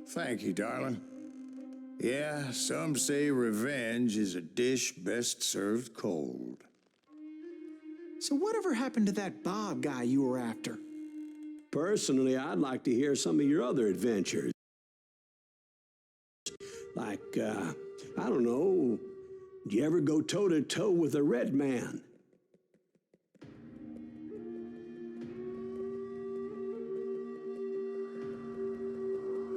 Thank you, darling. Yeah, some say revenge is a dish best served cold. So whatever happened to that Bob guy you were after? Personally, I'd like to hear some of your other adventures. Like, I don't know, do you ever go toe-to-toe with a red man?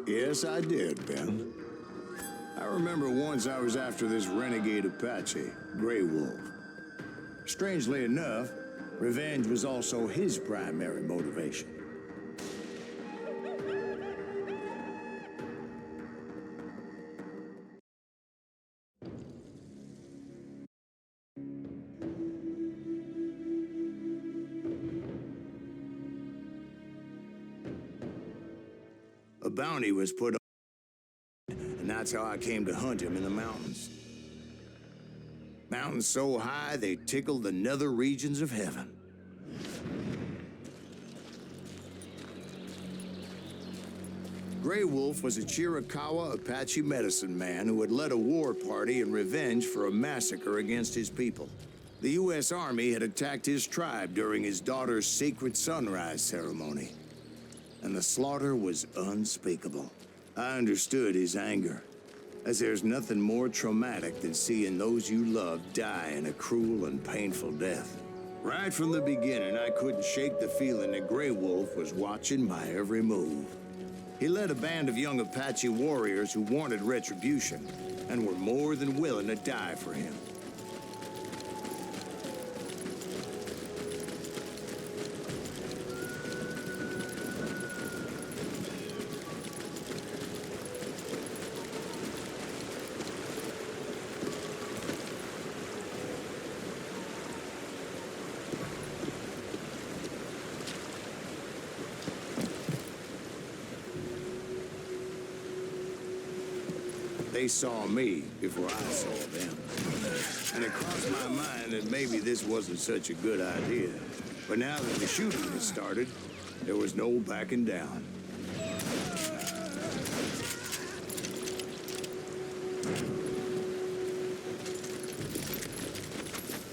Yes, I did, Ben. I remember once I was after this renegade Apache, Grey Wolf. Strangely enough, revenge was also his primary motivation. A bounty was put on, and that's how I came to hunt him in the mountains. Mountains so high they tickled the nether regions of heaven. Grey Wolf was a Chiricahua Apache medicine man who had led a war party in revenge for a massacre against his people. The U.S. Army had attacked his tribe during his daughter's sacred sunrise ceremony, and the slaughter was unspeakable. I understood his anger, as there's nothing more traumatic than seeing those you love die in a cruel and painful death. Right from the beginning, I couldn't shake the feeling that Grey Wolf was watching my every move. He led a band of young Apache warriors who wanted retribution and were more than willing to die for him. They saw me before I saw them. And it crossed my mind that maybe this wasn't such a good idea. But now that the shooting had started, there was no backing down.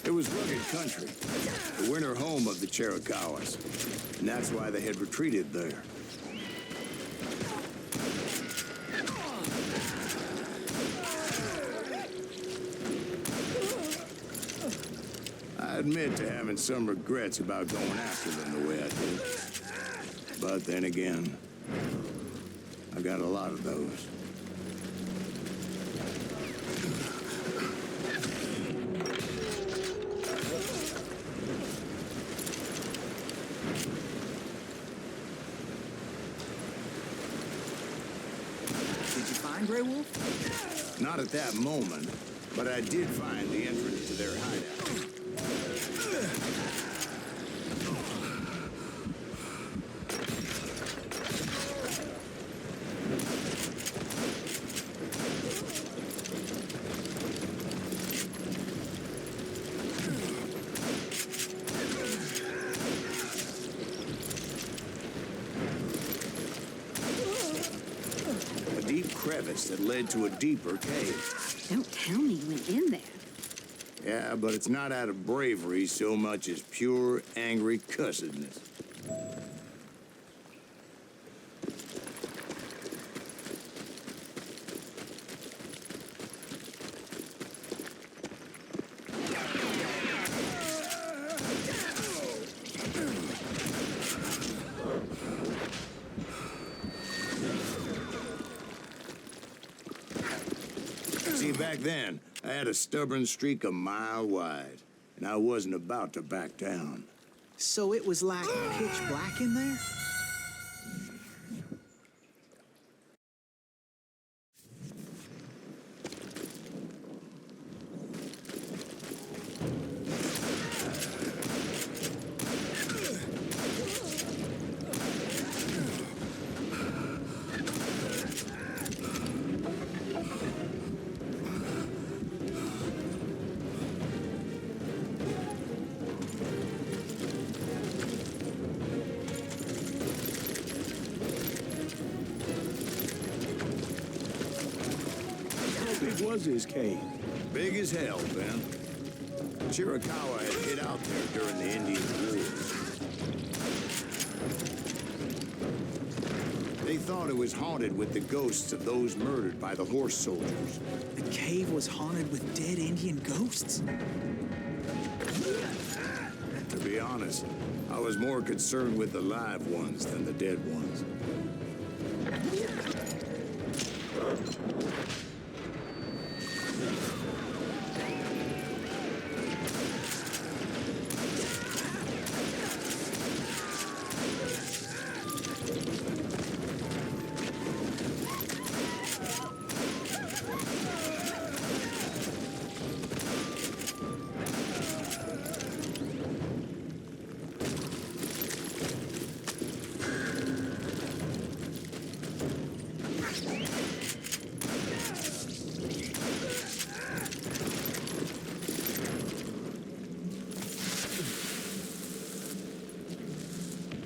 It was rugged country, the winter home of the Chiricahuas, and that's why they had retreated there. I admit to having some regrets about going after them the way I did. But then again, I got a lot of those. Did you find Grey Wolf? Not at that moment, but I did find the entrance to their hideout. A deep crevice that led to a deeper cave. Don't tell me you went in there. Yeah, but it's not out of bravery so much as pure, angry cussedness. See, back then, I had a stubborn streak a mile wide, and I wasn't about to back down. So it was like pitch black in there? big was his cave? Big as hell, Ben. Chiricahua had hid out there during the Indian Wars. They thought it was haunted with the ghosts of those murdered by the horse soldiers. The cave was haunted with dead Indian ghosts? To be honest, I was more concerned with the live ones than the dead ones.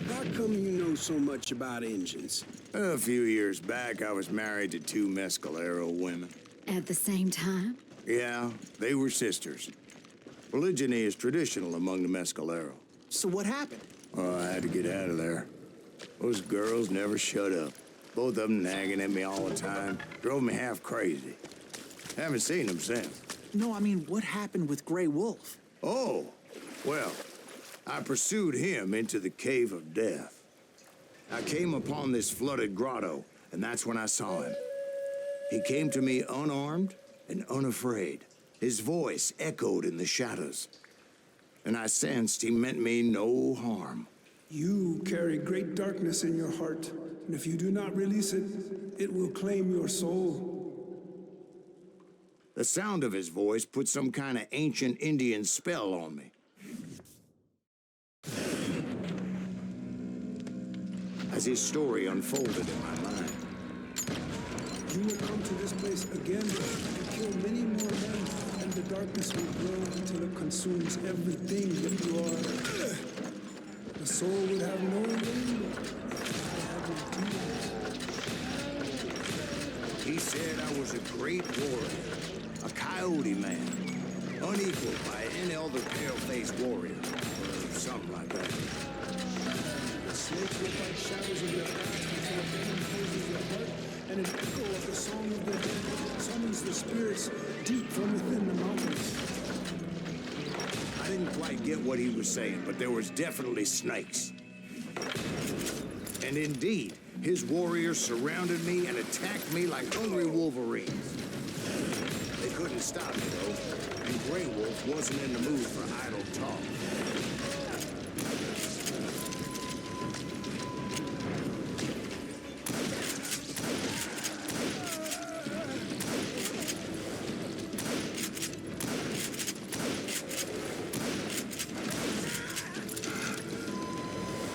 How come you know so much about engines? A few years back, I was married to two Mescalero women. At the same time? Yeah, they were sisters. Polygyny is traditional among the Mescalero. So what happened? Oh, I had to get out of there. Those girls never shut up. Both of them nagging at me all the time. Drove me half crazy. Haven't seen them since. No, I mean, what happened with Grey Wolf? Oh, well, I pursued him into the Cave of Death. I came upon this flooded grotto, and that's when I saw him. He came to me unarmed and unafraid. His voice echoed in the shadows, and I sensed he meant me no harm. You carry great darkness in your heart, and if you do not release it, it will claim your soul. The sound of his voice put some kind of ancient Indian spell on me. As his story unfolded in my mind, You will come to this place again and kill many more men, and the darkness will grow until it consumes everything that you are. The soul would have no name. he said I was a great warrior, a coyote man, unequaled by any other pale-faced warrior, or something like that. The snakes look like shadows in your eyes until a demon closes your heart, and an echo of the song of the dead summons the spirits deep from within the mountains. I didn't quite get what he was saying, but there was definitely snakes. And indeed, his warriors surrounded me and attacked me like hungry wolverines. They couldn't stop me, though, and Grey Wolf wasn't in the mood for idle talk.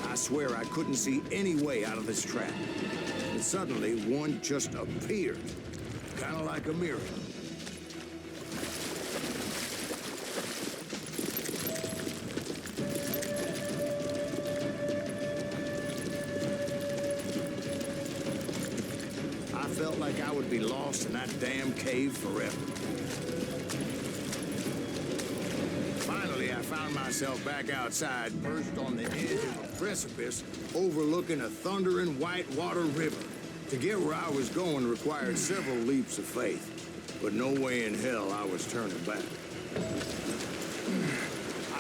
I swear I couldn't see any way out of this trap. And suddenly, one just appeared, kind of like a miracle. I felt like I would be lost in that damn cave forever. Finally, I found myself back outside, perched on the edge of a precipice overlooking a thundering whitewater river. To get where I was going required several leaps of faith, but no way in hell I was turning back.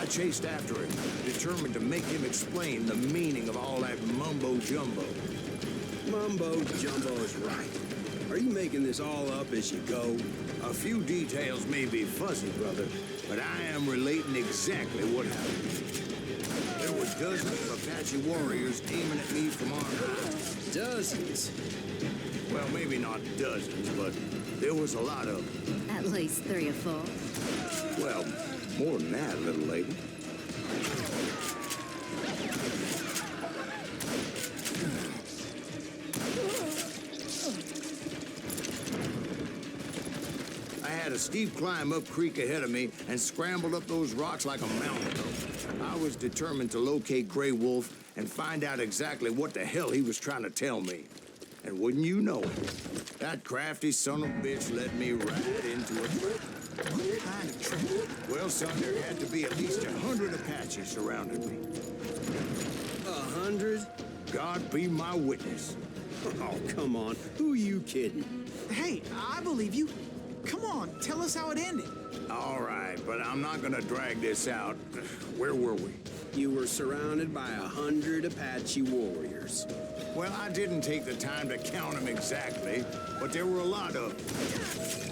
I chased after him, determined to make him explain the meaning of all that mumbo-jumbo. Mumbo-jumbo is right. Are you making this all up as you go? A few details may be fuzzy, brother, but I am relating exactly what happened. There were dozens of Apache warriors aiming at me from on high. Dozens. Well, maybe not dozens, but there was a lot of them. At least 3 or 4. Well, more than that, little lady. I had a steep climb up creek ahead of me and scrambled up those rocks like a mountain goat. I was determined to locate Grey Wolf and find out exactly what the hell he was trying to tell me. And wouldn't you know it, that crafty son of a bitch led me right into a trap. What kind of trap? Well, son, there had to be at least 100 Apaches surrounding me. 100? God be my witness. Oh, come on. Who you kidding? Hey, I believe you. Come on, tell us how it ended. All right, but I'm not gonna drag this out. Where were we? You were surrounded by 100 Apache warriors. Well, I didn't take the time to count them exactly, but there were a lot of them.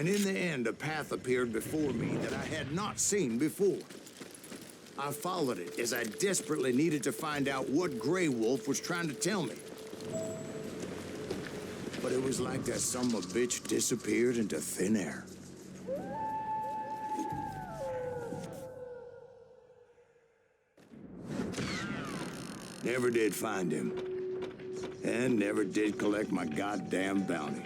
And in the end, a path appeared before me that I had not seen before. I followed it as I desperately needed to find out what Grey Wolf was trying to tell me. But it was like that son of a bitch disappeared into thin air. Never did find him. And never did collect my goddamn bounty.